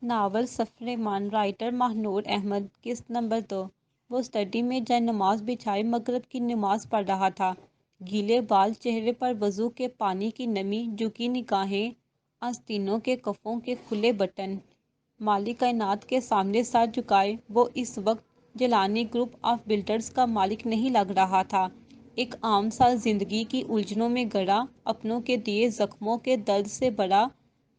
Novel سفر ایمان writer Mahnoor Ahmad قسط نمبر 2۔ وہ اسٹڈی میں جائے نماز بچھائے مغرب کی نماز پڑھ رہا تھا۔ گیلے بال، چہرے پر وضو کے پانی کی نمی، جھکی نگاہیں، آستینوں کے کفوں کے کھلے بٹن۔ مالک کائنات کے سامنے سر جھکائے وہ اس وقت جیلانی گروپ آف بلڈرز کا مالک نہیں لگ رہا تھا۔ ایک عام سا زندگی کی الجھنوں میں گھرا، اپنوں کے دیے زخموں کے درد سے بھرا،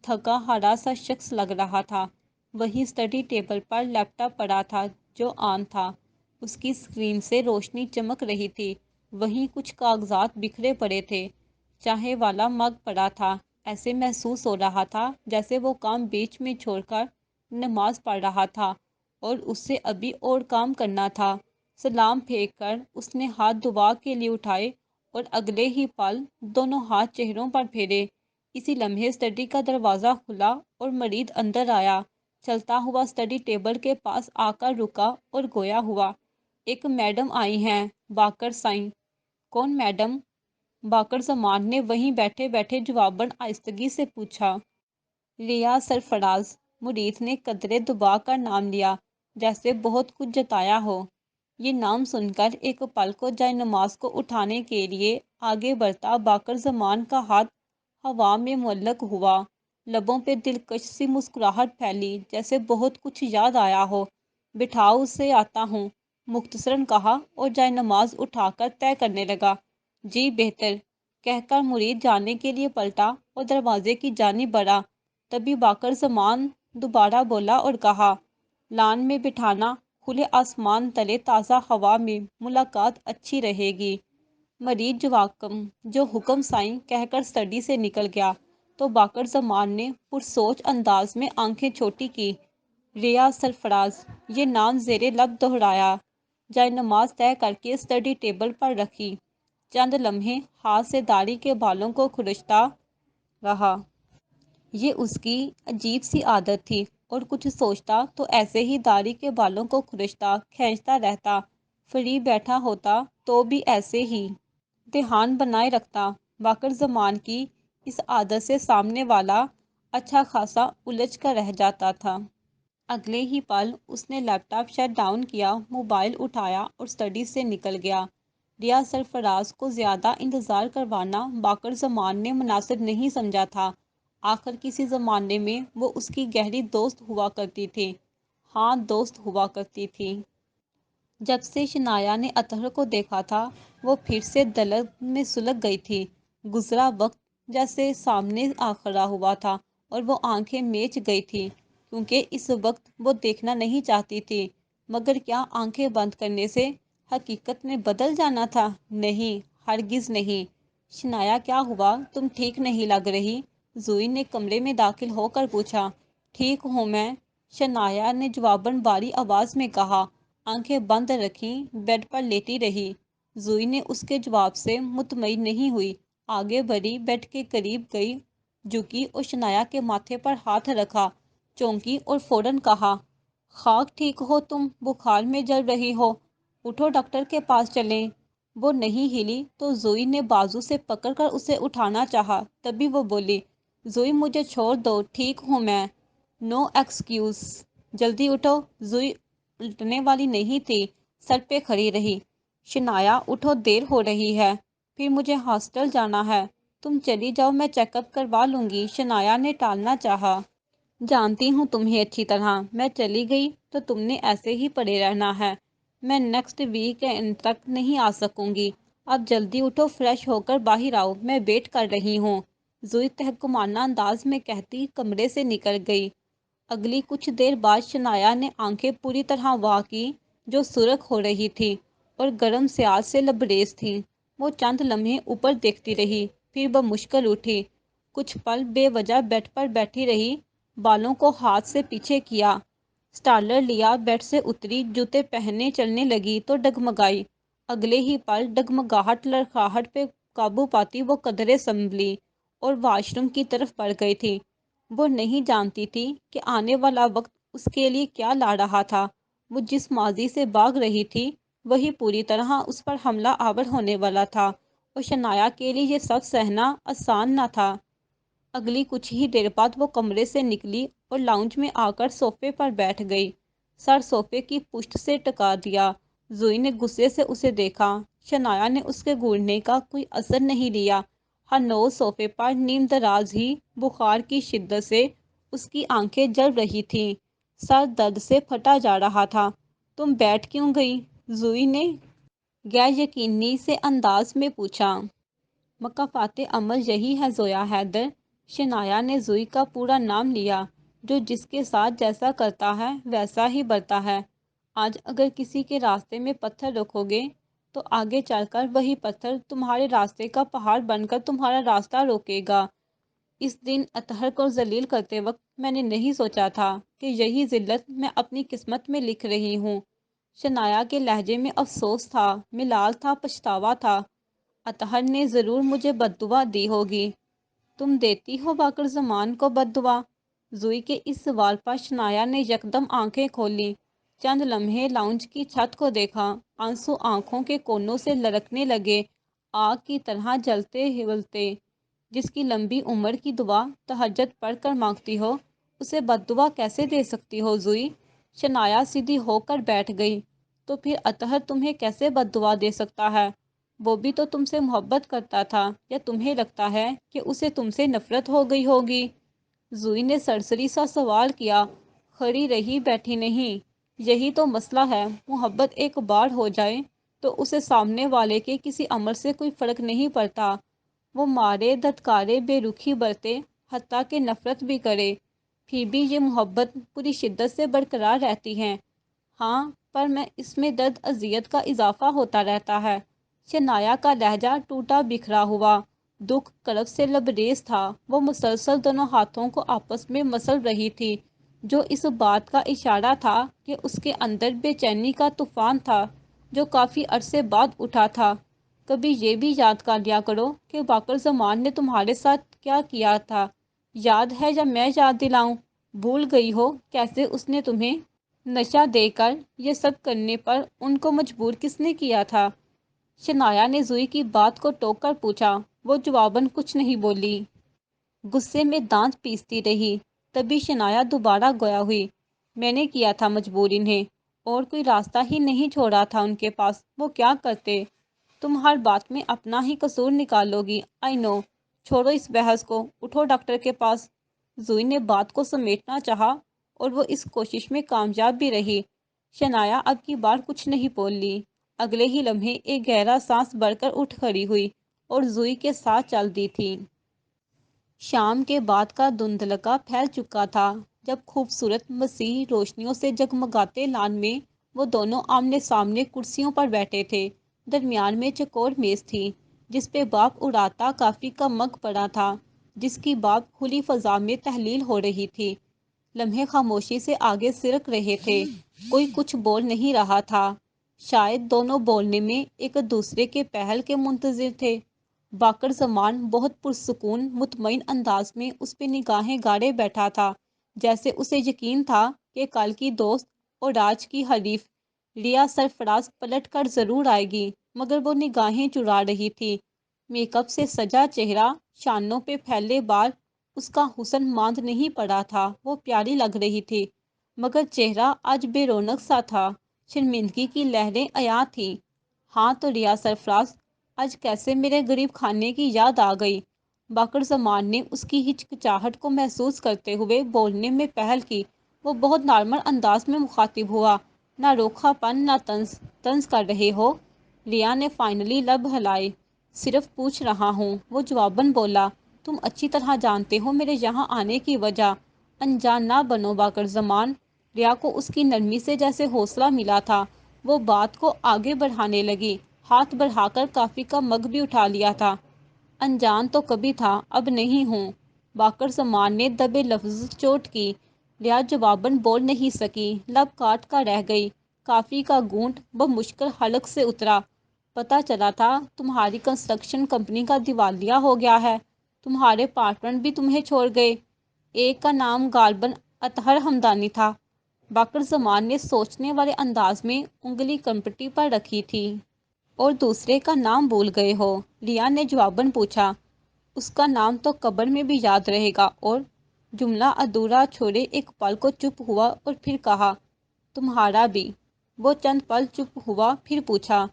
تھکا ہارا سا شخص لگ رہا تھا۔ وہیں اسٹڈی ٹیبل پر لیپ ٹاپ پڑا تھا جو آن تھا، اس کی اسکرین سے روشنی چمک رہی تھی۔ وہیں کچھ کاغذات بکھرے پڑے تھے، چائے والا مگ پڑا تھا۔ ایسے محسوس ہو رہا تھا جیسے وہ کام بیچ میں چھوڑ کر نماز پڑھ رہا تھا اور اس سے ابھی اور کام کرنا تھا۔ سلام پھینک کر اس نے ہاتھ دعا کے لیے اٹھائے اور اگلے ہی پل دونوں ہاتھ چہروں پر پھیرے۔ اسی لمحے اسٹڈی کا دروازہ کھلا اور مرید اندر آیا۔ چلتا ہوا اسٹڈی ٹیبل کے پاس آ کر رکا اور گویا ہوا، ایک میڈم آئی ہیں، باقر سائیں۔ کون میڈم؟ باقر زمان نے وہیں بیٹھے بیٹھے جواباً آہستگی سے پوچھا۔ ریا سرفراز۔ مرید نے قدرے دبا کر نام لیا، جیسے بہت کچھ جتایا ہو۔ یہ نام سن کر ایک پل کو جائے نماز کو اٹھانے کے لیے آگے بڑھتا باقر زمان کا ہاتھ ہوا میں معلق ہوا۔ لبوں پہ دلکش سی مسکراہٹ پھیلی، جیسے بہت کچھ یاد آیا ہو۔ بٹھاؤ اسے، آتا ہوں، مختصراً کہا اور جائے نماز اٹھا کر طے کرنے لگا۔ جی بہتر، کہہ کر مرید جانے کے لیے پلٹا اور دروازے کی جانب بڑھا۔ تبھی باقر زمان دوبارہ بولا اور کہا، لان میں بٹھانا، کھلے آسمان تلے تازہ ہوا میں ملاقات اچھی رہے گی۔ مرید جو حکم سائیں کہہ کر اسٹڈی سے نکل گیا تو باقر زمان نے پرسوچ انداز میں آنکھیں چھوٹی کی۔ ریا سرفراز، یہ نام زیر لب دہرایا، جائے نماز طے کر کے اسٹڈی ٹیبل پر رکھی۔ چند لمحے ہاتھ سے داڑھی کے بالوں کو کھرچتا رہا۔ یہ اس کی عجیب سی عادت تھی، اور کچھ سوچتا تو ایسے ہی داڑھی کے بالوں کو کھرچتا کھینچتا رہتا۔ فری بیٹھا ہوتا تو بھی ایسے ہی دھیان بنائے رکھتا۔ باقر زمان کی اس عادت سے سامنے والا اچھا خاصا الجھ کر رہ جاتا تھا۔ اگلے ہی پل اس نے لیپ ٹاپ شٹ ڈاؤن کیا، موبائل اٹھایا اور اسٹڈی سے نکل گیا۔ ریا سرفراز کو زیادہ انتظار کروانا باقر زمان نے مناسب نہیں سمجھا تھا۔ آخر کسی زمانے میں وہ اس کی گہری دوست ہوا کرتی تھی۔ ہاں، دوست ہوا کرتی تھی۔ جب سے شنایا نے اطہر کو دیکھا تھا، وہ پھر سے دلدل میں سلگ گئی تھی۔ گزرا وقت جیسے سامنے آ کھڑا ہوا تھا اور وہ آنکھیں میچ گئی تھی، کیونکہ اس وقت وہ دیکھنا نہیں چاہتی تھی۔ مگر کیا آنکھیں بند کرنے سے حقیقت نے بدل جانا تھا؟ نہیں، ہرگز نہیں۔ شنایا، کیا ہوا؟ تم ٹھیک نہیں لگ رہی، زوئی نے کمرے میں داخل ہو کر پوچھا۔ ٹھیک ہوں میں، شنایا نے جواباً بھاری آواز میں کہا۔ آنکھیں بند رکھیں بیڈ پر لیٹی رہی۔ زوئی نے اس کے جواب سے مطمئن نہیں ہوئی، آگے بڑھی، بیڈ کے قریب گئی، جھکی اور شنایا کے ماتھے پر ہاتھ رکھا، چونکی اور فوراً کہا، خاک ٹھیک ہو تم؟ بخار میں جل رہی ہو، اٹھو ڈاکٹر کے پاس چلیں۔ وہ نہیں ہلی تو زوئی نے بازو سے پکڑ کر اسے اٹھانا چاہا، تبھی وہ بولی، زوئی مجھے چھوڑ دو، ٹھیک ہوں میں۔ نو ایکسکیوز، جلدی اٹھو۔ زوئی الٹنے والی نہیں تھی، سر پہ کھڑی رہی۔ شنایا، اٹھو، دیر ہو رہی ہے، پھر مجھے ہاسپٹل جانا ہے، تم چلی جاؤ، میں چیک اپ کروا لوں گی۔ شنایا نے ٹالنا چاہا۔ جانتی ہوں تمہیں اچھی طرح، میں چلی گئی تو تم نے ایسے ہی پڑے رہنا ہے، میں نیکسٹ ویک کے اینڈ تک نہیں آ سکوں گی۔ اب جلدی اٹھو، فریش ہو کر باہر آؤ، میں ویٹ کر رہی ہوں۔ زوئی تحکمانہ انداز میں کہتی کمرے سے نکل گئی۔ اگلی کچھ دیر بعد شنایا نے آنکھیں پوری طرح وا کی، جو سرخ ہو رہی تھی اور گرم سیاہ سے لبریز تھیں۔ وہ چند لمحے اوپر دیکھتی رہی، پھر بمشکل اٹھی، کچھ پل بے وجہ بیڈ پر بیٹھی رہی، بالوں کو ہاتھ سے پیچھے کیا، اسٹالر لیا، بیڈ سے اتری، جوتے پہنے چلنے لگی تو ڈگمگائی۔ اگلے ہی پل ڈگمگاہٹ لڑکھڑاہٹ پہ قابو پاتی وہ قدرے سنبھلی اور واش روم کی طرف بڑھ گئی تھی۔ وہ نہیں جانتی تھی کہ آنے والا وقت اس کے لیے کیا لا رہا تھا۔ وہ جس ماضی سے بھاگ رہی تھی، وہی پوری طرح اس پر حملہ آور ہونے والا تھا، اور شنایا کے لیے یہ سب سہنا آسان نہ تھا۔ اگلی کچھ ہی دیر بعد وہ کمرے سے نکلی اور لاؤنج میں آ کر صوفے پر بیٹھ گئی، سر صوفے کی پشت سے ٹکا دیا۔ زوئی نے غصے سے اسے دیکھا۔ شنایا نے اس کے گھورنے کا کوئی اثر نہیں لیا۔ ہنوز صوفے پر نیم دراز ہی بخار کی شدت سے اس کی آنکھیں جل رہی تھیں، سر درد سے پھٹا جا رہا تھا۔ تم بیٹھ کیوں گئی؟ زوئی نے غیر یقینی سے انداز میں پوچھا۔ مکافات عمل یہی ہے زویا حیدر۔ شنایا نے زوئی کا پورا نام لیا۔ جو جس کے ساتھ جیسا کرتا ہے ویسا ہی برتا ہے۔ آج اگر کسی کے راستے میں پتھر رکھو گے تو آگے چل کر وہی پتھر تمہارے راستے کا پہاڑ بن کر تمہارا راستہ روکے گا۔ اس دن اطہر کو ذلیل کرتے وقت میں نے نہیں سوچا تھا کہ یہی ذلت میں اپنی قسمت میں لکھ رہی ہوں۔ شنایا کے لہجے میں افسوس تھا، ملال تھا، پچھتاوا تھا۔ اطہر نے ضرور مجھے بد دعا دی ہوگی۔ تم دیتی ہو باقر زمان کو بد دعا؟ زوئی کے اس سوال پر شنایا نے یکدم آنکھیں کھولیں۔ چند لمحے لاؤنج کی چھت کو دیکھا۔ آنسو آنکھوں کے کونوں سے لڑکنے لگے، آگ کی طرح جلتے ہلتے۔ جس کی لمبی عمر کی دعا تہجد پڑھ کر مانگتی ہو، اسے بد دعا کیسے دے سکتی ہو زوئی؟ شنایا سیدھی ہو کر بیٹھ گئی۔ تو پھر اطہر تمہیں کیسے بد دعا دے سکتا ہے؟ وہ بھی تو تم سے محبت کرتا تھا، یا تمہیں لگتا ہے کہ اسے تم سے نفرت ہو گئی ہوگی؟ زوئی نے سرسری سا سوال کیا۔ کھڑی رہی، بیٹھی نہیں۔ یہی تو مسئلہ ہے، محبت ایک بار ہو جائے تو اسے سامنے والے کے کسی عمل سے کوئی فرق نہیں پڑتا، وہ مارے، دھتکارے، بے رخی برتے، حتیٰ کہ نفرت بھی کرے، پھر بھی یہ محبت پوری شدت سے برقرار رہتی ہے۔ ہاں، پر میں اس میں درد اذیت کا اضافہ ہوتا رہتا ہے۔ شنایا کا لہجہ ٹوٹا بکھرا ہوا، دکھ کرب سے لبریز تھا۔ وہ مسلسل دونوں ہاتھوں کو آپس میں مسل رہی تھی، جو اس بات کا اشارہ تھا کہ اس کے اندر بے چینی کا طوفان تھا جو کافی عرصے بعد اٹھا تھا۔ کبھی یہ بھی یاد کر لیا کرو کہ باقر زمان نے تمہارے ساتھ کیا کیا تھا، یاد ہے یا میں یاد دلاؤں؟ بھول گئی ہو کیسے اس نے تمہیں نشہ دے کر یہ سب کرنے پر ان کو مجبور کس نے کیا تھا؟ شنایا نے زوئی کی بات کو ٹوک کر پوچھا۔ وہ جواباً کچھ نہیں بولی، غصے میں دانت پیستی رہی۔ تبھی شنایا دوبارہ گویا ہوئی۔ میں نے کیا تھا مجبور انہیں، اور کوئی راستہ ہی نہیں چھوڑا تھا ان کے پاس، وہ کیا کرتے؟ تم ہر بات میں اپنا ہی قصور نکالو گی، آئی نو۔ چھوڑو اس بحث کو، اٹھو ڈاکٹر کے پاس۔ زوئی نے بات کو سمیٹنا چاہا اور وہ اس کوشش میں کامیاب بھی رہی۔ شنایا اب کی بار کچھ نہیں بولی۔ اگلے ہی لمحے ایک گہرا سانس بھر کر اٹھ کھڑی ہوئی اور زوئی کے ساتھ چل دی تھی۔ شام کے بعد کا دھندلکا پھیل چکا تھا جب خوبصورت مسیح روشنیوں سے جگمگاتے لان میں وہ دونوں آمنے سامنے کرسیوں پر بیٹھے تھے۔ درمیان میں چوکور میز تھی جس پہ بھاپ اڑاتا کافی کا مگ پڑا تھا، جس کی بھاپ کھلی فضا میں تحلیل ہو رہی تھی۔ لمحے خاموشی سے آگے سرک رہے تھے، کوئی کچھ بول نہیں رہا تھا، شاید دونوں بولنے میں ایک دوسرے کے پہل کے منتظر تھے۔ باقر زمان بہت پرسکون مطمئن انداز میں اس پہ نگاہیں گاڑے بیٹھا تھا، جیسے اسے یقین تھا کہ کل کی دوست اور آج کی حریف ریا سرفراز پلٹ کر ضرور آئے گی، مگر وہ نگاہیں چرا رہی تھی۔ میک اپ سے سجا چہرہ، شانوں پہ پھیلے بال، اس کا حسن ماند نہیں پڑا تھا۔ وہ پیاری لگ رہی تھی، مگر چہرہ آج بے رونق سا تھا، شرمندگی کی لہریں عیاں تھیں۔ ہاں تو ریا سرفراز، آج کیسے میرے غریب خانے کی یاد آ گئی؟ باقر زمان نے اس کی ہچکچاہٹ کو محسوس کرتے ہوئے بولنے میں پہل کی۔ وہ بہت نارمل انداز میں مخاطب ہوا، نہ روکھا پن نہ طنز کر رہے ہو؟ ریا نے فائنلی لب ہلائے۔ صرف پوچھ رہا ہوں، وہ جواباً بولا۔ تم اچھی طرح جانتے ہو میرے یہاں آنے کی وجہ، انجان نہ بنو باقر زمان۔ ریا کو اس کی نرمی سے جیسے حوصلہ ملا تھا، وہ بات کو آگے بڑھانے لگی، ہاتھ بڑھا کر کافی کا مگ بھی اٹھا لیا تھا۔ انجان تو کبھی تھا، اب نہیں ہوں۔ باقر زمان نے دبے لفظ چوٹ کی۔ ریا جواباً بول نہیں سکی، لب کاٹ کر رہ گئی۔ کافی کا گھونٹ بمشکل حلق سے اترا۔ پتہ چلا تھا تمہاری کنسٹرکشن کمپنی کا دیوالیہ ہو گیا ہے، تمہارے پارٹنر بھی تمہیں چھوڑ گئے۔ ایک کا نام غالباً اطہر حمدانی تھا۔ باقر زمان نے سوچنے والے انداز میں انگلی کنپٹی پر رکھی تھی۔ اور دوسرے کا نام بھول گئے ہو؟ ریا نے جواباً پوچھا۔ اس کا نام تو قبر میں بھی یاد رہے گا۔ اور جملہ ادھورا چھوڑے ایک پل کو چپ ہوا اور پھر کہا، تمہارا بھی۔ وہ چند پل چپ ہوا، پھر پوچھا،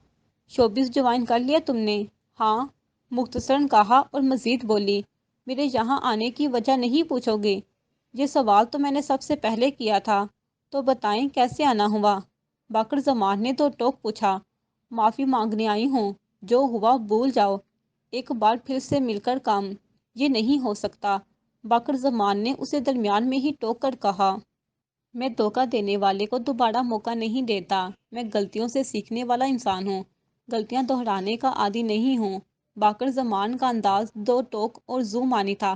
شوبز جوائن کر لیا تم نے؟ ہاں، مختصراً کہا اور مزید بولی، میرے یہاں آنے کی وجہ نہیں پوچھو گے؟ یہ سوال تو میں نے سب سے پہلے کیا تھا، تو بتائیں کیسے آنا ہوا؟ باقر زمان نے دو ٹوک پوچھا۔ معافی مانگنے آئی ہوں، جو ہوا بھول جاؤ، ایک بار پھر سے مل کر کام۔ یہ نہیں ہو سکتا، باقر زمان نے اسے درمیان میں ہی ٹوک کر کہا۔ میں دھوکہ دینے والے کو دوبارہ موقع نہیں دیتا، میں غلطیوں سے سیکھنے والا انسان ہوں، غلطیاں دہرانے کا عادی نہیں ہوں۔ باقر زمان کا انداز دو ٹوک اور زو مانی تھا۔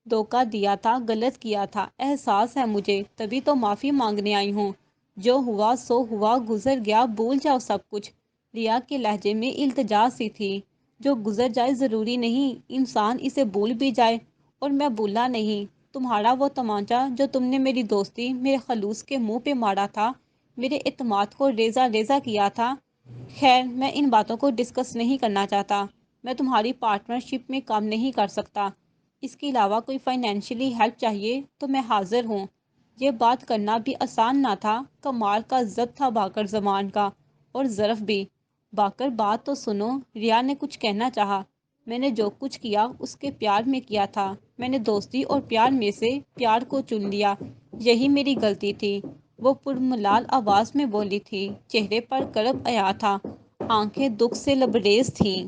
دھوکہ دیا تھا، غلط کیا تھا، احساس ہے مجھے، تبھی تو معافی مانگنے آئی ہوں۔ جو ہوا سو ہوا، گزر گیا، بھول جاؤ سب کچھ۔ ریا کے لہجے میں التجا سی تھی۔ جو گزر جائے ضروری نہیں انسان اسے بھول بھی جائے، اور میں بھولا نہیں۔ تمہارا وہ تمانچہ جو تم نے میری دوستی، میرے خلوص کے منہ پہ مارا تھا، میرے اعتماد کو ریزہ ریزہ کیا تھا۔ خیر، میں ان باتوں کو ڈسکس نہیں کرنا چاہتا۔ میں تمہاری پارٹنرشپ میں کام نہیں کر سکتا۔ اس کے علاوہ کوئی فائنینشلی ہیلپ چاہیے تو میں حاضر ہوں۔ یہ بات کرنا بھی آسان نہ تھا، کمال کا ضبط تھا باقر زمان کا، اور ظرف بھی۔ باقر بات تو سنو، ریا نے کچھ کہنا چاہا۔ میں نے جو کچھ کیا اس کے پیار میں کیا تھا، میں نے دوستی اور پیار میں سے پیار کو چن لیا، یہی میری غلطی تھی۔ وہ پرملال آواز میں بولی تھی، چہرے پر کرب آیا تھا، آنکھیں دکھ سے لبریز تھیں۔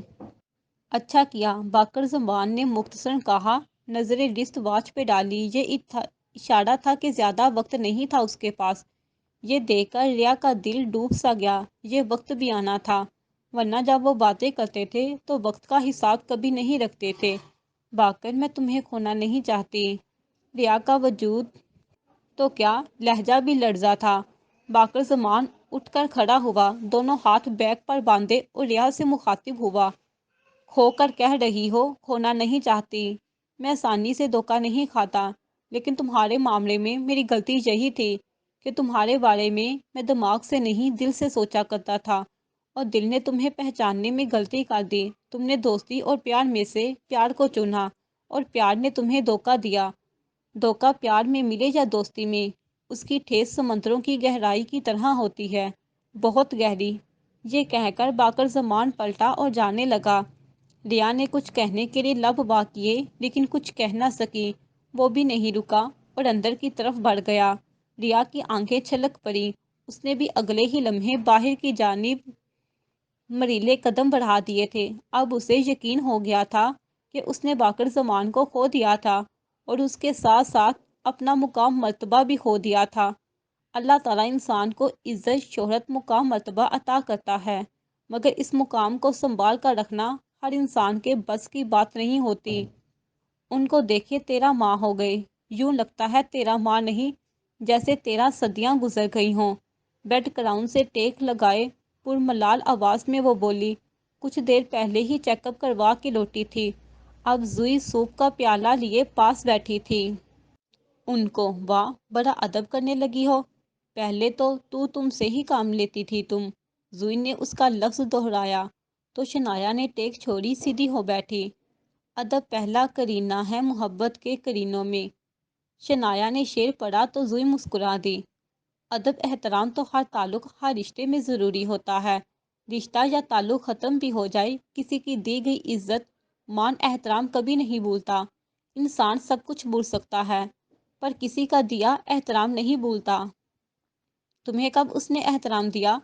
اچھا کیا، باقر زمان نے مختصراً کہا، نظریں رسٹ واچ پہ ڈالی۔ یہ اشارہ تھا کہ زیادہ وقت نہیں تھا اس کے پاس۔ یہ دیکھ کر ریا کا دل ڈوب سا گیا، یہ وقت بھی آنا تھا، ورنہ جب وہ باتیں کرتے تھے تو وقت کا حساب کبھی نہیں رکھتے تھے۔ باقر، میں تمہیں کھونا نہیں چاہتی۔ ریا کا وجود تو کیا، لہجہ بھی لرزا تھا۔ باقر زمان اٹھ کر کھڑا ہوا، دونوں ہاتھ بیک پر باندھے اور ریا سے مخاطب ہوا، کھو کر کہہ رہی ہو؟ کھونا نہیں چاہتی، میں آسانی سے دھوکہ نہیں کھاتا، لیکن تمہارے معاملے میں میری غلطی یہی تھی کہ تمہارے بارے میں دماغ سے نہیں دل سے سوچا کرتا تھا، اور دل نے تمہیں پہچاننے میں غلطی کر دی۔ تم نے دوستی اور پیار میں سے پیار کو چنا، اور پیار نے تمہیں دھوکہ دیا۔ دھوکہ پیار میں ملے یا دوستی میں، اس کی ٹھیس سمندروں کی گہرائی کی طرح ہوتی ہے، بہت گہری۔ یہ کہہ کر باقر زمان پلٹا اور جانے لگا۔ ریا نے کچھ کہنے کے لیے لب وا کیے، لیکن کچھ کہہ نہ سکی۔ وہ بھی نہیں رکا اور اندر کی طرف بڑھ گیا۔ ریا کی آنکھیں چھلک پڑیں، اس نے بھی اگلے ہی لمحے باہر کی جانب مریلے قدم بڑھا دیے تھے۔ اب اسے یقین ہو گیا تھا کہ اس نے باقر زمان کو کھو دیا تھا، اور اس کے ساتھ ساتھ اپنا مقام مرتبہ بھی کھو دیا تھا۔ اللہ تعالیٰ انسان کو عزت، شہرت، مقام مرتبہ عطا کرتا ہے، مگر اس مقام کو سنبھال کر رکھنا ہر انسان کے بس کی بات نہیں ہوتی۔ ان کو دیکھے 13 ماہ ہو گئے، یوں لگتا ہے 13 ماہ نہیں، جیسے 13 صدیاں گزر گئی ہوں۔ بیڈ کراؤن سے ٹیک لگائے پرملال آواز میں وہ بولی، کچھ دیر پہلے ہی چیک اپ کروا کے لوٹی تھی، اب زوئی سوپ کا پیالہ لیے پاس بیٹھی تھی۔ ان کو، واہ، بڑا ادب کرنے لگی ہو، پہلے تو تم سے ہی کام لیتی تھی تم۔ زوئی نے اس کا لفظ دہرایا تو شنایا نے ٹیک چھوڑی، سیدھی ہو بیٹھی۔ ادب پہلا قرینہ ہے محبت کے قرینوں میں۔ شنایا نے شعر پڑھا تو زوئی مسکرا دی۔ ادب، احترام تو ہر تعلق، ہر رشتے میں ضروری ہوتا ہے۔ رشتہ یا تعلق ختم بھی ہو جائے، کسی کی دی گئی عزت، مان، احترام کبھی نہیں بھولتا۔ انسان سب کچھ بھول سکتا ہے، پر کسی کا دیا احترام نہیں بھولتا۔ تمہیں کب اس نے احترام دیا؟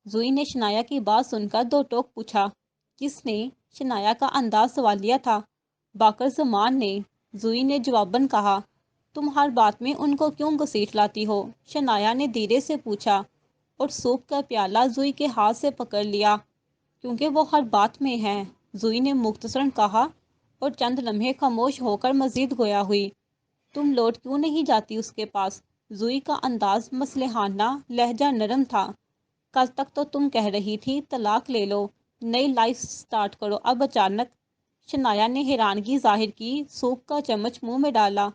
زوئی نے شنایا کی بات سن کر دو ٹوک پوچھا۔ کس نے؟ شنایا کا انداز سوالیہ تھا۔ باقر زمان نے، زوئی نے جواباً کہا۔ تم ہر بات میں ان کو کیوں گھسیٹ لاتی ہو؟ شنایا نے دھیرے سے پوچھا، اور سوپ کا پیالہ زوئی کے ہاتھ سے پکڑ لیا۔ کیونکہ وہ ہر بات میں ہے، زوئی نے مختصراً کہا، اور چند لمحے خاموش ہو کر مزید گویا ہوئی۔ تم لوٹ کیوں نہیں جاتی اس کے پاس؟ زوئی کا انداز مصلحانہ، لہجہ نرم تھا۔ کل تک تو تم کہہ رہی تھی طلاق لے لو، نئی لائف سٹارٹ کرو، اب اچانک؟ شنایا نے حیرانگی ظاہر کی، سوپ کا چمچ منہ میں ڈالا۔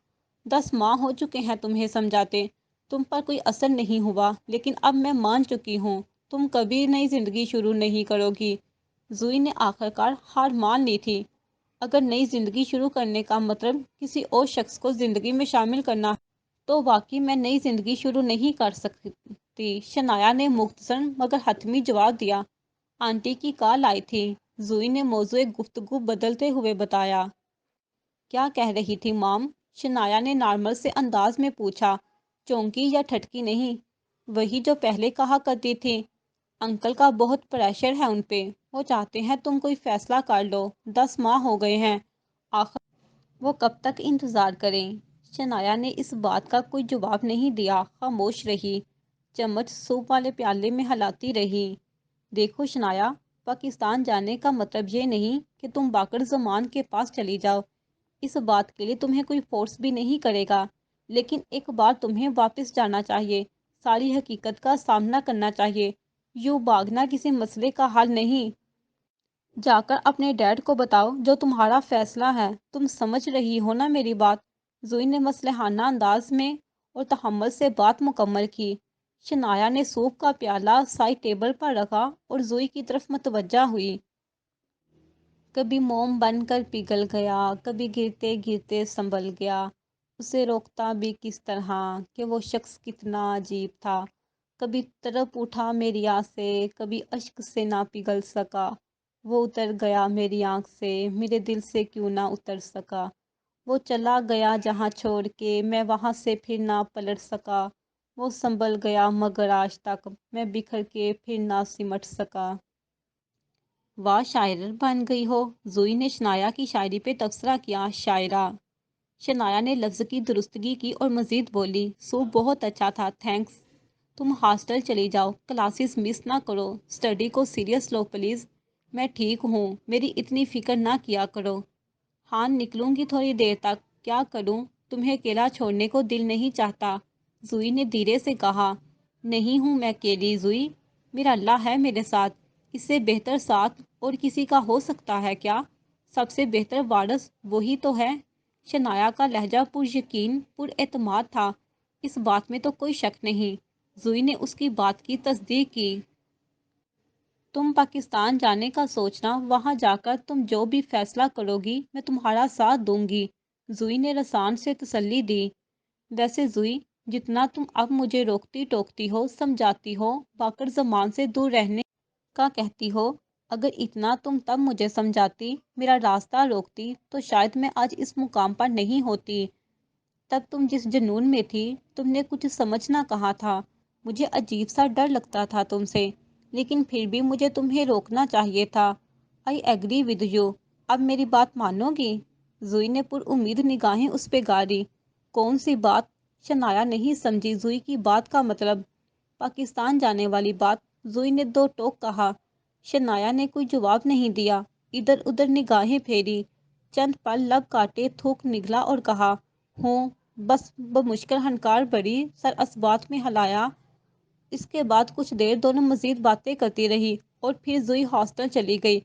10 ماہ ہو چکے ہیں تمہیں سمجھاتے، تم پر کوئی اثر نہیں ہوا، لیکن اب میں مان چکی ہوں، تم کبھی نئی زندگی شروع نہیں کرو گی۔ زوئی نے آخر کار ہار مان لی تھی۔ اگر نئی زندگی شروع کرنے کا مطلب کسی اور شخص کو زندگی میں شامل کرنا ہے تو واقعی میں نئی زندگی شروع نہیں کر سکتی۔ شنایا نے مختصر مگر حتمی جواب دیا۔ آنٹی کی کال آئی تھی، زوئی نے موضوع گفتگو بدلتے ہوئے بتایا۔ کیا کہہ رہی تھی مام؟ شنایا نے نارمل سے انداز میں پوچھا، چونکی یا ٹھٹکی نہیں، وہی جو پہلے کہا کرتی تھی۔ انکل کا بہت پریشر ہے ان پہ، وہ چاہتے ہیں تم کوئی فیصلہ کر لو، 10 ماہ ہو گئے ہیں، آخر وہ کب تک انتظار کریں؟ شنایا نے اس بات کا کوئی جواب نہیں دیا، خاموش رہی، چمچ سوپ والے پیالے میں ہلاتی رہی۔ دیکھو شنایا، پاکستان جانے کا مطلب یہ نہیں کہ تم باقر زمان کے پاس چلی جاؤ، اس بات کے لیے تمہیں کوئی فورس بھی نہیں کرے گا، لیکن ایک بار تمہیں واپس جانا چاہیے، ساری حقیقت کا سامنا کرنا چاہیے، یوں بھاگنا کسی مسئلے کا حل نہیں۔ جا کر اپنے ڈیڈ کو بتاؤ جو تمہارا فیصلہ ہے، تم سمجھ رہی ہو نا میری بات؟ زوئی نے مصلحانہ انداز میں اور تحمل سے بات مکمل کی۔ شنایا نے سوپ کا پیالہ سائڈ ٹیبل پر رکھا اور زوئی کی طرف متوجہ ہوئی۔ کبھی موم بن کر پگھل گیا، کبھی گرتے گرتے سنبھل گیا، اسے روکتا بھی کس طرح کہ وہ شخص کتنا عجیب تھا۔ کبھی تڑپ اٹھا میری آنکھ سے، کبھی اشک سے نہ پگھل سکا، وہ اتر گیا میری آنکھ سے، میرے دل سے کیوں نہ اتر سکا، وہ چلا گیا جہاں چھوڑ کے، میں وہاں سے پھر نہ پلٹ سکا، وہ سنبھل گیا مگر آج تک میں بکھر کے پھر نہ سمٹ سکا۔ واہ شاعر بن گئی ہو، زوئی نے شنایا کی شاعری پہ تبصرہ کیا۔ شاعرہ؟ شنایا نے لفظ کی درستگی کی اور مزید بولی، سوپ بہت اچھا تھا، تھینکس۔ تم ہاسٹل چلی جاؤ، کلاسز مس نہ کرو، اسٹڈی کو سیریس لو پلیز۔ میں ٹھیک ہوں، میری اتنی فکر نہ کیا کرو۔ ہاں نکلوں گی تھوڑی دیر تک، کیا کروں، تمہیں اکیلا چھوڑنے کو دل نہیں چاہتا، زوئی نے دھیرے سے کہا۔ نہیں ہوں میں اکیلی زوئی، میرا اللہ ہے میرے ساتھ، اس سے بہتر ساتھ اور کسی کا ہو سکتا ہے کیا؟ سب سے بہتر وارث وہی تو ہے۔ شنایا کا لہجہ پر یقین پر اعتماد تھا، اس بات میں تو کوئی شک نہیں۔ زوئی نے اس کی بات کی تصدیق کی۔ تم پاکستان جانے کا سوچنا، وہاں جا کر تم جو بھی فیصلہ کرو گی میں تمہارا ساتھ دوں گی، زوئی نے رسان سے تسلی دی۔ ویسے زوئی، جتنا تم اب مجھے روکتی ٹوکتی ہو، سمجھاتی ہو، باقر زمان سے دور رہنے کا کہتی ہو، اگر اتنا تم تب مجھے سمجھاتی، میرا راستہ روکتی، تو شاید میں آج اس مقام پر نہیں ہوتی۔ تب تم جس جنون میں تھی، تم نے کچھ سمجھ نہ کہا تھا، مجھے عجیب سا ڈر لگتا تھا تم سے، لیکن پھر بھی مجھے تمہیں روکنا چاہیے تھا۔ آئی ایگری ود یو، اب میری بات مانو گی؟ زوئی نے پر امید نگاہیں اس پہ گاری۔ کون سی بات؟ شنایا نہیں سمجھی زوئی کی بات کا مطلب۔ پاکستان جانے والی بات، زوئی نے دو ٹوک کہا۔ شنایا نے کوئی جواب نہیں دیا، ادھر ادھر نگاہیں پھیری، چند پل لب کاٹے تھوک نگلا اور کہا، ہوں بس، بمشکل ہنکار بھری سر اسبات میں ہلایا۔ اس کے بعد کچھ دیر دونوں مزید باتیں کرتی رہی اور پھر زوئی ہاسٹل چلی گئی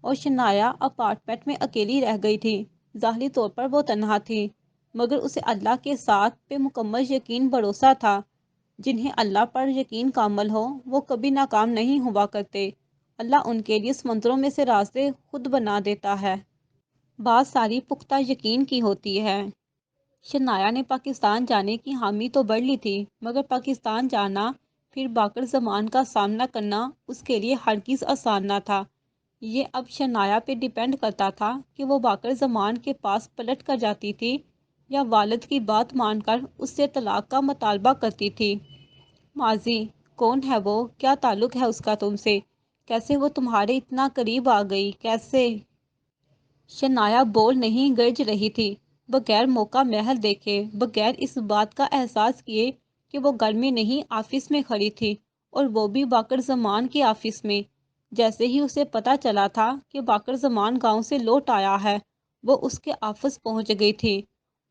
اور شنایا اپارٹمنٹ میں اکیلی رہ گئی تھی۔ ظاہری طور پر وہ تنہا تھی، مگر اسے اللہ کے ساتھ پہ مکمل یقین بھروسہ تھا۔ جنہیں اللہ پر یقین کامل ہو وہ کبھی ناکام نہیں ہوا کرتے، اللہ ان کے لیے سمندروں میں سے راستے خود بنا دیتا ہے۔ بات ساری پختہ یقین کی ہوتی ہے۔ شنایا نے پاکستان جانے کی حامی تو بھر لی تھی، مگر پاکستان جانا پھر باقر زمان کا سامنا کرنا اس کے لیے ہرگز آسان نہ تھا۔ یہ اب شنایا پہ ڈیپینڈ کرتا تھا کہ وہ باقر زمان کے پاس پلٹ کر جاتی تھی یا والد کی بات مان کر اس سے طلاق کا مطالبہ کرتی تھی۔ ماضی، کون ہے وہ، کیا تعلق ہے اس کا تم سے، کیسے وہ تمہارے اتنا قریب آ گئی، کیسے؟ شنایا بول نہیں گرج رہی تھی، بغیر موقع محل دیکھے، بغیر اس بات کا احساس کیے کہ وہ گھر میں نہیں آفس میں کھڑی تھی، اور وہ بھی باقر زمان کے آفس میں۔ جیسے ہی اسے پتہ چلا تھا کہ باقر زمان گاؤں سے لوٹ آیا ہے، وہ اس کے آفس پہنچ گئی تھی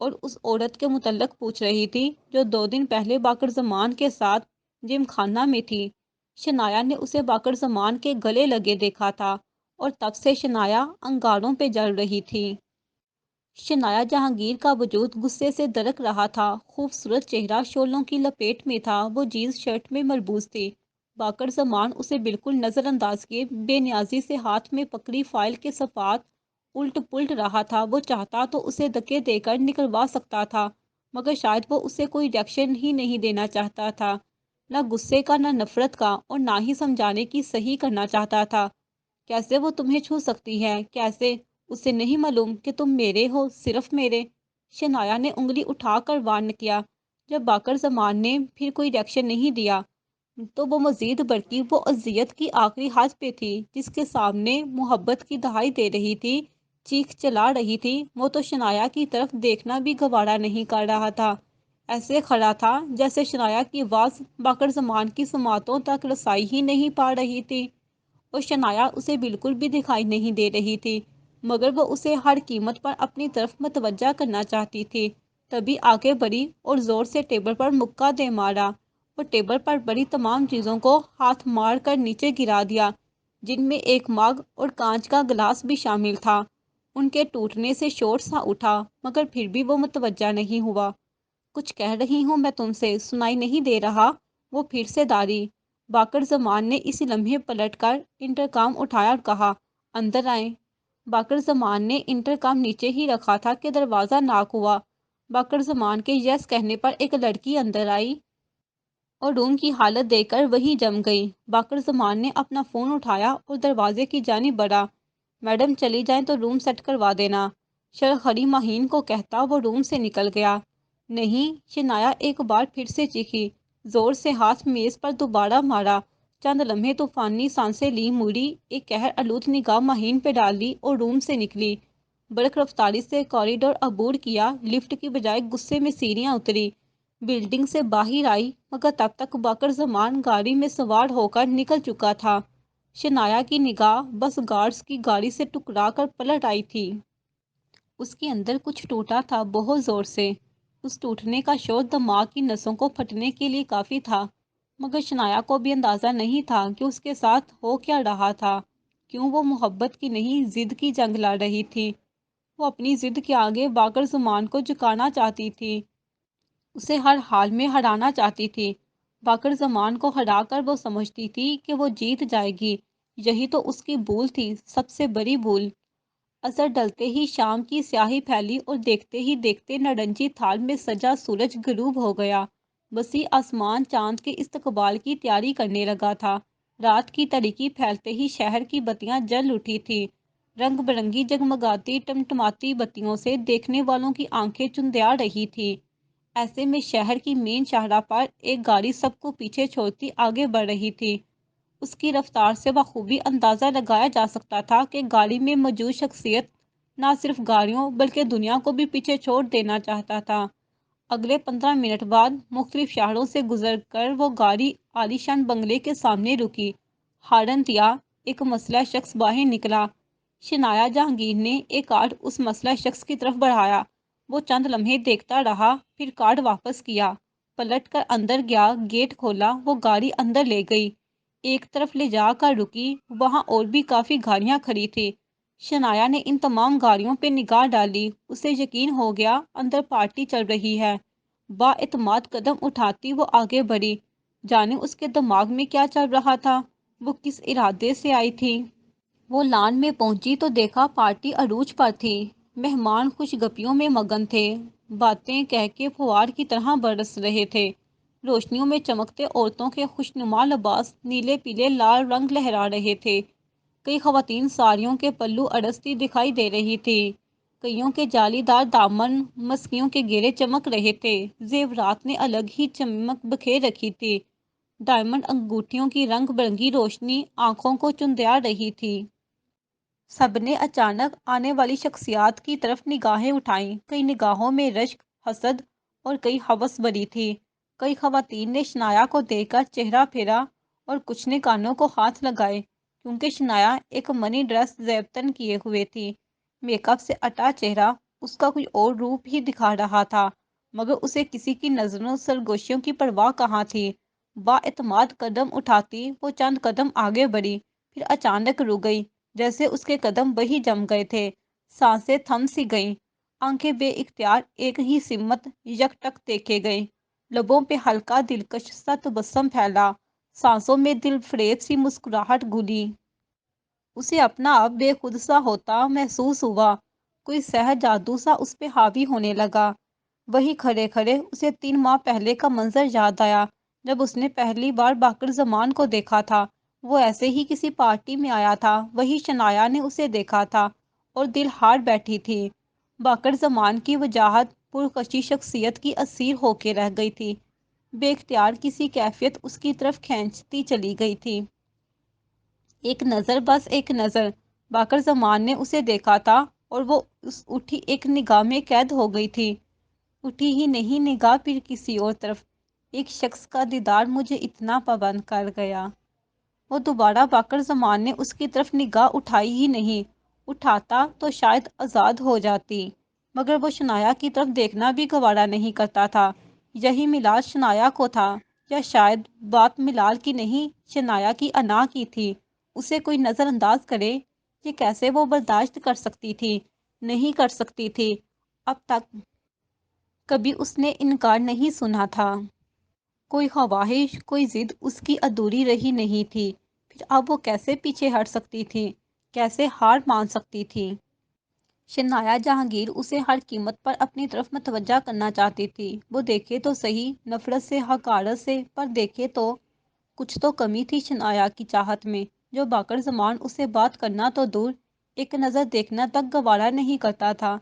اور اس عورت کے متعلق پوچھ رہی تھی جو 2 دن پہلے باقر زمان کے ساتھ جم خانہ میں تھی۔ شنایا نے اسے باقر زمان کے گلے لگے دیکھا تھا اور تب سے شنایا انگاروں پہ جل رہی تھی۔ شنایا جہانگیر کا وجود غصے سے درک رہا تھا، خوبصورت چہرہ شعلوں کی لپیٹ میں تھا، وہ جینز شرٹ میں مربوط تھی۔ باقر زمان اسے بالکل نظر انداز کیے بے نیازی سے ہاتھ میں پکڑی فائل کے صفحات الٹ پلٹ رہا تھا۔ وہ چاہتا تو اسے دھکے دے کر نکلوا سکتا تھا، مگر شاید وہ اسے کوئی ریئیکشن ہی نہیں دینا چاہتا تھا، نہ غصے کا، نہ نفرت کا، اور نہ ہی سمجھانے کی صحیح کرنا چاہتا تھا۔ کیسے وہ تمہیں چھو سکتی ہے؟ کیسے؟ اسے نہیں معلوم کہ تم میرے ہو، صرف میرے؟ شنایا نے انگلی اٹھا کر وارن کیا۔ جب باقر زمان نے پھر کوئی ریئیکشن نہیں دیا تو وہ مزید بڑکی۔ وہ اذیت کی آخری حد پہ تھی، جس کے سامنے محبت کی دہائی دے رہی تھی، چیخ چلا رہی تھی۔ وہ تو شنایا کی طرف دیکھنا بھی گوارا نہیں کر رہا تھا، ایسے کھڑا تھا جیسے شنایا کی آواز باقر زمان کی سماعتوں تک رسائی ہی نہیں پا رہی تھی، اور شنایا اسے بالکل بھی دکھائی نہیں دے رہی تھی، مگر وہ اسے ہر قیمت پر اپنی طرف متوجہ کرنا چاہتی تھی۔ تبھی آگے بڑھی اور زور سے ٹیبل پر مکہ دے مارا، اور ٹیبل پر بڑی تمام چیزوں کو ہاتھ مار کر نیچے گرا دیا، جن میں ایک مگ اور کانچ کا گلاس بھی شامل تھا۔ ان کے ٹوٹنے سے شور سا اٹھا، مگر پھر بھی وہ متوجہ نہیں ہوا۔ کچھ کہہ رہی ہوں میں تم سے، سنائی نہیں دے رہا؟ وہ پھر سے داری۔ باقر زمان نے اسی لمحے پلٹ کر انٹرکام اٹھایا اور کہا، اندر آئیں۔ باقر زمان نے انٹرکام نیچے ہی رکھا تھا کہ دروازہ ناک ہوا۔ باقر زمان کے یس کہنے پر ایک لڑکی اندر آئی اور روم کی حالت دیکھ کر وہیں جم گئی۔ باقر زمان نے اپنا فون اٹھایا اور دروازے کی جانب بڑھا۔ میڈم چلی جائیں تو روم سیٹ کروا دینا، شرخری مہین کو کہتا وہ روم سے نکل گیا۔ نہیں! شنایا ایک بار پھر سے چیخی، زور سے ہاتھ میز پر دوبارہ مارا۔ چند لمحے طوفانی سانسیں لی، مڑی، ایک قہر آلود نگاہ مہین پہ ڈالی اور روم سے نکلی۔ برق رفتاری سے کوریڈور عبور کیا، لفٹ کی بجائے غصے میں سیڑھیاں اتری، بلڈنگ سے باہر آئی، مگر تب تک باقر زمان گاڑی میں سوار ہو کر نکل چکا تھا۔ شنایا کی نگاہ بس گارڈز کی گاڑی سے ٹکرا کر پلٹ آئی تھی۔ اس کے اندر کچھ ٹوٹا تھا، بہت زور سے۔ اس ٹوٹنے کا شور دماغ کی نسوں کو پھٹنے کے لیے کافی تھا، مگر شنایا کو بھی اندازہ نہیں تھا کہ اس کے ساتھ ہو کیا رہا تھا۔ کیوں وہ محبت کی نہیں، ضد کی جنگ لڑ رہی تھی۔ وہ اپنی ضد کے آگے باقر زمان کو جھکانا چاہتی تھی، اسے ہر حال میں ہرانا چاہتی تھی۔ باقر زمان کو ہرا کر وہ سمجھتی تھی کہ وہ جیت جائے گی۔ یہی تو اس کی بھول تھی، سب سے بڑی بھول۔ اثر ڈلتے ہی شام کی سیاہی پھیلی اور دیکھتے ہی دیکھتے نارنجی تھال میں سجا سورج غروب ہو گیا۔ وسیع آسمان چاند کے استقبال کی تیاری کرنے لگا تھا۔ رات کی تاریکی پھیلتے ہی شہر کی بتیاں جل اٹھی تھی، رنگ برنگی جگمگاتی ٹمٹماتی بتیوں سے دیکھنے والوں کی آنکھیں چندیا رہی تھی۔ ایسے میں شہر کی مین شاہراہ پر ایک گاڑی سب کو پیچھے چھوڑتی آگے بڑھ رہی تھی۔ اس کی رفتار سے بخوبی اندازہ لگایا جا سکتا تھا کہ گاڑی میں موجود شخصیت نہ صرف گاڑیوں بلکہ دنیا کو بھی پیچھے چھوڑ دینا چاہتا تھا۔ اگلے 15 منٹ بعد مختلف شہروں سے گزر کر وہ گاڑی عالیشان بنگلے کے سامنے رکی۔ ہارن دیا، ایک مسلح شخص باہر نکلا۔ شنایا جہانگیر نے ایک کارڈ اس مسلح شخص کی طرف بڑھایا۔ وہ چند لمحے دیکھتا رہا، پھر کارڈ واپس کیا، پلٹ کر اندر گیا، گیٹ کھولا، وہ گاڑی اندر لے گئی، ایک طرف لے جا کر رکی۔ وہاں اور بھی کافی گاڑیاں کھڑی تھی۔ شنایا نے ان تمام گاڑیوں پہ نگاہ ڈالی، اسے یقین ہو گیا اندر پارٹی چل رہی ہے۔ با اعتماد قدم اٹھاتی وہ آگے بڑھی، جانے اس کے دماغ میں کیا چل رہا تھا، وہ کس ارادے سے آئی تھی۔ وہ لان میں پہنچی تو دیکھا پارٹی عروج پر تھی، مہمان خوش گپیوں میں مگن تھے، باتیں کہہ کے فوار کی طرح برس رہے تھے۔ روشنیوں میں چمکتے عورتوں کے خوشنما لباس نیلے پیلے لال رنگ لہرا رہے تھے۔ کئی خواتین ساڑیوں کے پلو اڑستی دکھائی دے رہی تھی، کئیوں کے جالی دار دامن مسکیوں کے گھیرے چمک رہے تھے۔ زیورات نے الگ ہی چمک بکھیر رکھی تھی، ڈائمنڈ انگوٹھیوں کی رنگ برنگی روشنی آنکھوں کو چندیا رہی تھی۔ سب نے اچانک آنے والی شخصیات کی طرف نگاہیں اٹھائیں، کئی نگاہوں میں رشک، حسد اور کئی ہوس بھری تھی۔ کئی خواتین نے شنایا کو دیکھ کر چہرہ پھیرا اور کچھ نے کانوں کو ہاتھ لگائے، کیونکہ شنایا ایک منی ڈریس زیب تن کیے ہوئے تھی۔ میک اپ سے اٹا چہرہ اس کا کوئی اور روپ ہی دکھا رہا تھا، مگر اسے کسی کی نظروں سرگوشیوں کی پرواہ کہاں تھی۔ با اعتماد قدم اٹھاتی وہ چند قدم آگے بڑھی، پھر اچانک رک گئی، جیسے اس کے قدم وہی جم گئے تھے۔ سانسیں تھم سی گئیں، آنکھیں بے اختیار ایک ہی سمت یکٹک دیکھے گئے، لبوں پہ ہلکا دلکش سا تبسم پھیلا، سانسوں میں دل فریب سی مسکراہٹ گھلی۔ اسے اپنا آپ بے خود سا ہوتا محسوس ہوا، کوئی سحر جادو سا اس پہ حاوی ہونے لگا۔ وہی کھڑے کھڑے اسے 3 ماہ پہلے کا منظر یاد آیا، جب اس نے پہلی بار باقر زمان کو دیکھا تھا۔ وہ ایسے ہی کسی پارٹی میں آیا تھا، وہی شنایا نے اسے دیکھا تھا اور دل ہار بیٹھی تھی۔ باقر زمان کی وجاہت پرکشی شخصیت کی اسیر ہو کے رہ گئی تھی، بے اختیار کسی کیفیت اس کی طرف کھینچتی چلی گئی تھی۔ ایک نظر، بس ایک نظر، باقر زمان نے اسے دیکھا تھا اور وہ اس اٹھی ایک نگاہ میں قید ہو گئی تھی۔ اٹھی ہی نہیں، نگاہ پھر کسی اور طرف۔ ایک شخص کا دیدار مجھے اتنا پابند کر گیا۔ وہ دوبارہ باقر زمان نے اس کی طرف نگاہ اٹھائی ہی نہیں، اٹھاتا تو شاید آزاد ہو جاتی، مگر وہ شنایا کی طرف دیکھنا بھی گوارا نہیں کرتا تھا۔ یہی ملال شنایا کو تھا، یا شاید بات ملال کی نہیں، شنایا کی انا کی تھی۔ اسے کوئی نظر انداز کرے، یہ کیسے وہ برداشت کر سکتی تھی؟ نہیں کر سکتی تھی۔ اب تک کبھی اس نے انکار نہیں سنا تھا۔ کوئی خواہش، کوئی ضد اس کی ادھوری رہی نہیں تھی۔ پھر اب وہ کیسے پیچھے ہٹ سکتی تھی؟ کیسے ہار مان سکتی تھی؟ شنایا جہانگیر اسے ہر قیمت پر اپنی طرف متوجہ کرنا چاہتی تھی۔ وہ دیکھے تو صحیح، نفرت سے، حقارت سے، پر دیکھے تو کچھ تو کمی تھی شنایا کی چاہت میں، جو باقر زمان اسے بات کرنا تو دور، ایک نظر دیکھنا تک گوارا نہیں کرتا تھا۔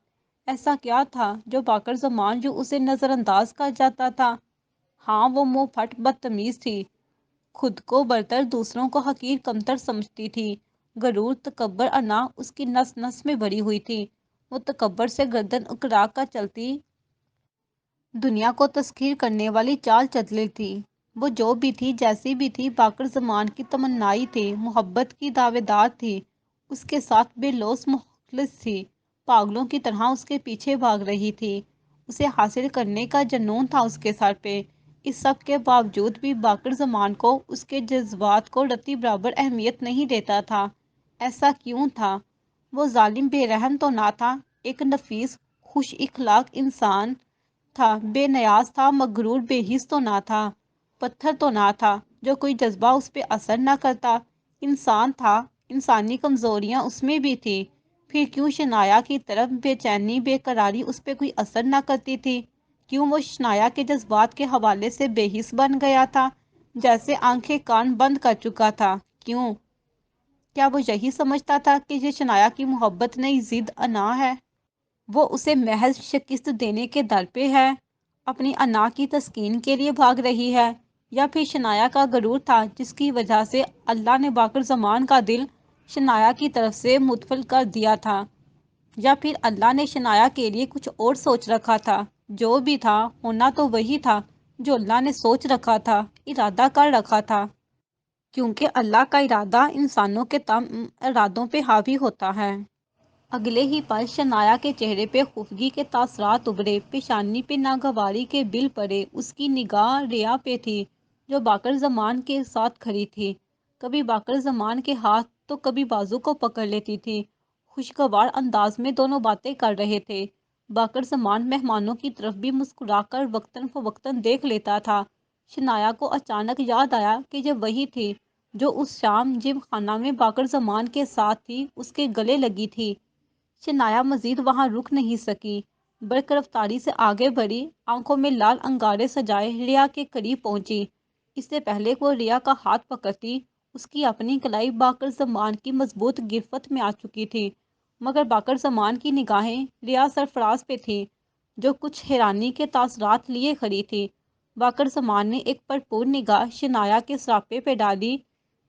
ایسا کیا تھا جو باقر زمان جو اسے نظر انداز کر جاتا تھا؟ ہاں، وہ منہ پھٹ بدتمیز تھی، خود کو برتر، دوسروں کو حقیر کمتر سمجھتی تھی۔ غرور، تکبر، انا اس کی نس نس میں بھری ہوئی تھی۔ وہ تکبر سے گردن اکڑا کر چلتی، دنیا کو تسخیر کرنے والی چال چل تھی۔ وہ جو بھی تھی، جیسی بھی تھی، باقر زمان کی تمنائی تھی، محبت کی دعوے دار تھی، اس کے ساتھ بے لوث مخلص تھی، پاگلوں کی طرح اس کے پیچھے بھاگ رہی تھی۔ اسے حاصل کرنے کا جنون تھا اس کے سر پہ۔ اس سب کے باوجود بھی باقر زمان کو اس کے جذبات کو رتی برابر اہمیت نہیں دیتا تھا۔ ایسا کیوں تھا؟ وہ ظالم بے رحم تو نہ تھا، ایک نفیس خوش اخلاق انسان تھا، بے نیاز تھا، مغرور بے حس تو نہ تھا، پتھر تو نہ تھا جو کوئی جذبہ اس پہ اثر نہ کرتا، انسان تھا، انسانی کمزوریاں اس میں بھی تھی۔ پھر کیوں شنایا کی طرف بے چینی، بے قراری اس پہ کوئی اثر نہ کرتی تھی؟ کیوں وہ شنایا کے جذبات کے حوالے سے بے حس بن گیا تھا، جیسے آنکھیں کان بند کر چکا تھا؟ کیوں؟ کیا وہ یہی سمجھتا تھا کہ یہ شنایا کی محبت نہیں، ضد، انا ہے؟ وہ اسے محض شکست دینے کے در پہ ہے، اپنی انا کی تسکین کے لیے بھاگ رہی ہے؟ یا پھر شنایا کا غرور تھا، جس کی وجہ سے اللہ نے باقر زمان کا دل شنایا کی طرف سے متفل کر دیا تھا؟ یا پھر اللہ نے شنایا کے لیے کچھ اور سوچ رکھا تھا؟ جو بھی تھا، ہونا تو وہی تھا جو اللہ نے سوچ رکھا تھا، ارادہ کر رکھا تھا، کیونکہ اللہ کا ارادہ انسانوں کے تمام ارادوں پہ حاوی ہوتا ہے۔ اگلے ہی پل شنایا کے چہرے پہ خفگی کے تاثرات ابھرے، پیشانی پہ ناگواری کے بل پڑے۔ اس کی نگاہ ریا پہ تھی، جو باقر زمان کے ساتھ کھڑی تھی، کبھی باقر زمان کے ہاتھ تو کبھی بازو کو پکڑ لیتی تھی۔ خوشگوار انداز میں دونوں باتیں کر رہے تھے۔ باقر زمان مہمانوں کی طرف بھی مسکرا کر وقتاً فوقتاً دیکھ لیتا تھا۔ شنایا کو اچانک یاد آیا کہ یہ وہی تھی جو اس شام جم خانہ میں باقر زمان کے ساتھ تھی، اس کے گلے لگی تھی۔ شنایا مزید وہاں رک نہیں سکی، برق رفتاری سے آگے بڑھی، آنکھوں میں لال انگارے سجائے ریا کے قریب پہنچی۔ اس سے پہلے وہ ریا کا ہاتھ پکڑتی، اس کی اپنی کلائی باقر زمان کی مضبوط گرفت میں آ چکی تھی، مگر باقر زمان کی نگاہیں ریا سرفراز پہ تھیں، جو کچھ حیرانی کے تاثرات لیے کھڑی تھی۔ باقر زمان نے ایک بھرپور نگاہ شنایا کے سراپے پہ ڈالی،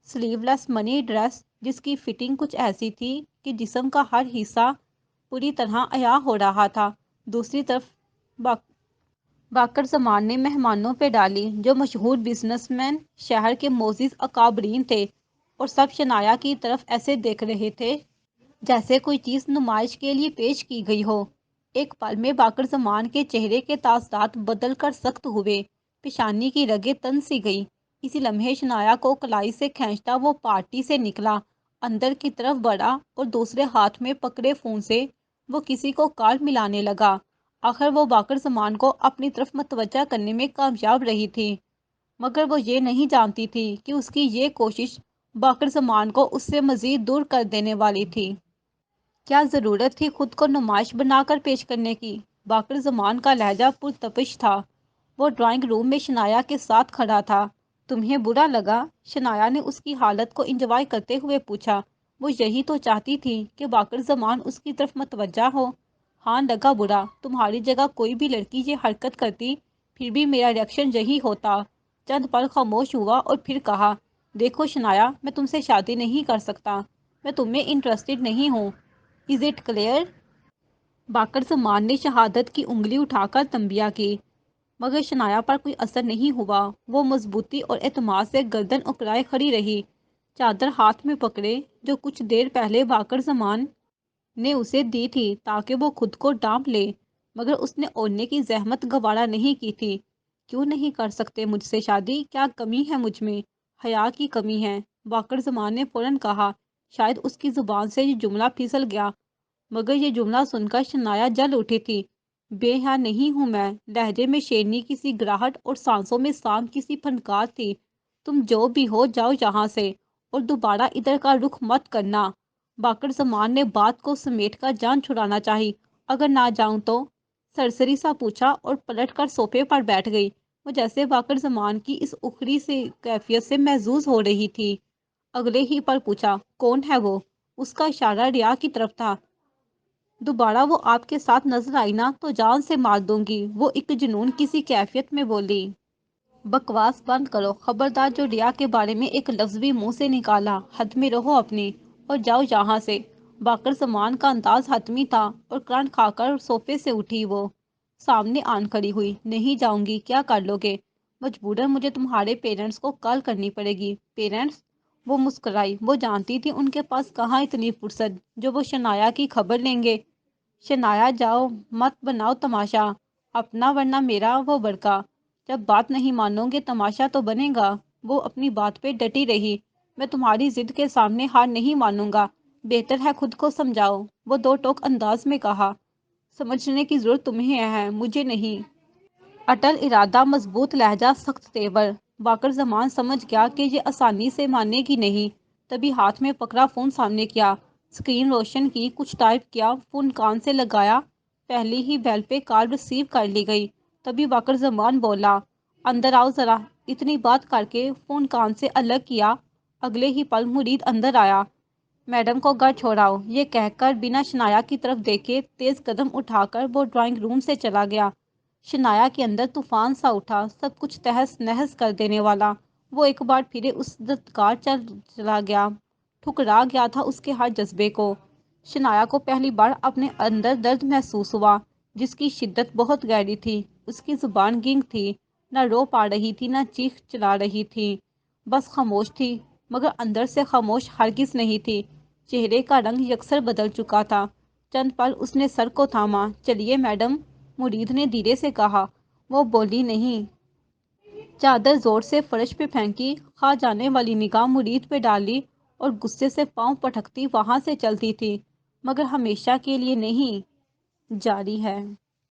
سلیو لیس منی ڈریس، جس کی فٹنگ کچھ ایسی تھی کہ جسم کا ہر حصہ پوری طرح عیاں ہو رہا تھا۔ دوسری طرف باقر زمان نے مہمانوں پہ ڈالی، جو مشہور بزنس مین، شہر کے معزز اکابرین تھے، اور سب شنایا کی طرف ایسے دیکھ رہے تھے جیسے کوئی چیز نمائش کے لیے پیش کی گئی ہو۔ ایک پل میں باقر زمان کے چہرے کے تاثرات بدل کر سخت ہوئے، پیشانی کی رگیں تن سی گئی۔ اسی لمحے شنایا کو کلائی سے کھینچتا وہ پارٹی سے نکلا، اندر کی طرف بڑھا اور دوسرے ہاتھ میں پکڑے فون سے وہ کسی کو کال ملانے لگا۔ آخر وہ باقر زمان کو اپنی طرف متوجہ کرنے میں کامیاب رہی تھی، مگر وہ یہ نہیں جانتی تھی کہ اس کی یہ کوشش باقر زمان کو اس سے مزید دور کر دینے والی تھی۔ کیا ضرورت تھی خود کو نمائش بنا کر پیش کرنے کی؟ باقر زمان کا لہجہ پرتپش تھا۔ وہ ڈرائنگ روم میں شنایا کے ساتھ کھڑا تھا۔ تمہیں برا لگا؟ شنایا نے اس کی حالت کو انجوائے کرتے ہوئے پوچھا۔ وہ یہی تو چاہتی تھی کہ باقر زمان اس کی طرف متوجہ ہو۔ ہاں لگا برا، تمہاری جگہ کوئی بھی لڑکی یہ حرکت کرتی، پھر بھی میرا ریئیکشن یہی ہوتا۔ چند پل خاموش ہوا اور پھر کہا، دیکھو شنایا، میں تم سے شادی نہیں کر سکتا، میں تم میں انٹرسٹڈ نہیں ہوں۔ Is it clear? باقر زمان نے شہادت کی انگلی اٹھا کر تنبیہ کی، مگر شنایا پر کوئی اثر نہیں ہوا۔ وہ مضبوطی اور اعتماد سے گردن اکڑائے کھڑی رہی، چادر ہاتھ میں پکڑے جو کچھ دیر پہلے باقر زمان نے اسے دی تھی تاکہ وہ خود کو ڈانپ لے، مگر اس نے اوڑھنے کی زحمت گوارا نہیں کی تھی۔ کیوں نہیں کر سکتے مجھ سے شادی؟ کیا کمی ہے مجھ میں؟ حیا کی کمی ہے، باقر زمان نے فوراً کہا۔ شاید اس کی زبان سے یہ جملہ پھسل گیا، مگر یہ جملہ سن کر شنایا جل اٹھی تھی۔ بے حیا نہیں ہوں میں، لہجے میں شیرنی کی سی گراہٹ اور سانسوں میں سانپ کی سی پھنکار تھی۔ تم جو بھی ہو جاؤ یہاں سے، اور دوبارہ ادھر کا رخ مت کرنا۔ باقر زمان نے بات کو سمیٹ کر جان چھڑانا چاہی۔ اگر نہ جاؤں تو؟ سرسری سا پوچھا اور پلٹ کر صوفے پر بیٹھ گئی۔ وہ جیسے باقر زمان کی اس اخری سے کیفیت سے محظوظ ہو رہی تھی۔ اگلے ہی پر پوچھا، کون ہے وہ؟ اس کا اشارہ ریا کی طرف تھا۔ دوبارہ وہ آپ کے ساتھ نظر آئی نا تو جان سے مار دوں گی، وہ ایک جنون کسی کیفیت میں بولی۔ بکواس بند کرو، خبردار جو ریا کے بارے میں ایک لفظ بھی منہ سے نکالا، حد میں رہو اپنی، اور جاؤ یہاں سے۔ باقر زمان کا انداز حتمی تھا اور کرنٹ کھا کر صوفے سے اٹھی۔ وہ سامنے آن کھڑی ہوئی، نہیں جاؤں گی، کیا کر لو گے؟ مجبوراً مجھے تمہارے پیرنٹس کو کال کرنی پڑے گی۔ پیرنٹس؟ وہ مسکرائی، وہ جانتی تھی ان کے پاس کہاں اتنی فرصت جو وہ شنایا کی خبر لیں گے۔ شنایا جاؤ، مت بناؤ تماشا اپنا ورنہ میرا وہ بڑکا، جب بات نہیں مانو گے تماشا تو بنے گا۔ وہ اپنی بات پہ ڈٹی رہی، میں تمہاری ضد کے سامنے ہار نہیں مانوں گا، بہتر ہے خود کو سمجھاؤ، وہ دو ٹوک انداز میں کہا۔ سمجھنے کی ضرورت تمہیں ہے، مجھے نہیں۔ اٹل ارادہ، مضبوط لہجہ، سخت تیور۔ باقر زمان سمجھ گیا کہ یہ آسانی سے مانے گی نہیں، تبھی ہاتھ میں پکڑا فون سامنے کیا، اسکرین روشن کی، کچھ ٹائپ کیا، فون کان سے لگایا۔ پہلی ہی بیل پہ کال ریسیو کر لی گئی۔ تبھی باقر زمان بولا، اندر آؤ ذرا۔ اتنی بات کر کے فون کان سے الگ کیا، اگلے ہی پل مرید اندر آیا۔ میڈم کو گھر چھوڑاؤ، یہ کہہ کر بنا شنایا کی طرف دیکھے تیز قدم اٹھا کر وہ ڈرائنگ روم سے چلا گیا۔ شنایا کے اندر طوفان سا اٹھا، سب کچھ تہس نہس کر دینے والا۔ وہ ایک بار پھر اس دھتکار چلا گیا، ٹھکرا گیا تھا اس کے ہر جذبے کو۔ شنایا کو پہلی بار اپنے اندر درد محسوس ہوا، جس کی شدت بہت گہری تھی۔ اس کی زبان گنگ تھی، نہ رو پا رہی تھی نہ چیخ چلا رہی تھی، بس خاموش تھی، مگر اندر سے خاموش ہرگز نہیں تھی۔ چہرے کا رنگ یکسر بدل چکا تھا۔ چند پل اس نے سر کو تھاما۔ چلیے میڈم، مرید نے دھیرے سے کہا۔ وہ بولی نہیں۔ چادر زور سے فرش پہ پھینکی، کھا جانے والی نگاہ مرید پہ ڈالی اور غصے سے پاؤں پٹکتی وہاں سے چلتی تھی۔ مگر ہمیشہ کے لیے نہیں، جاری ہے۔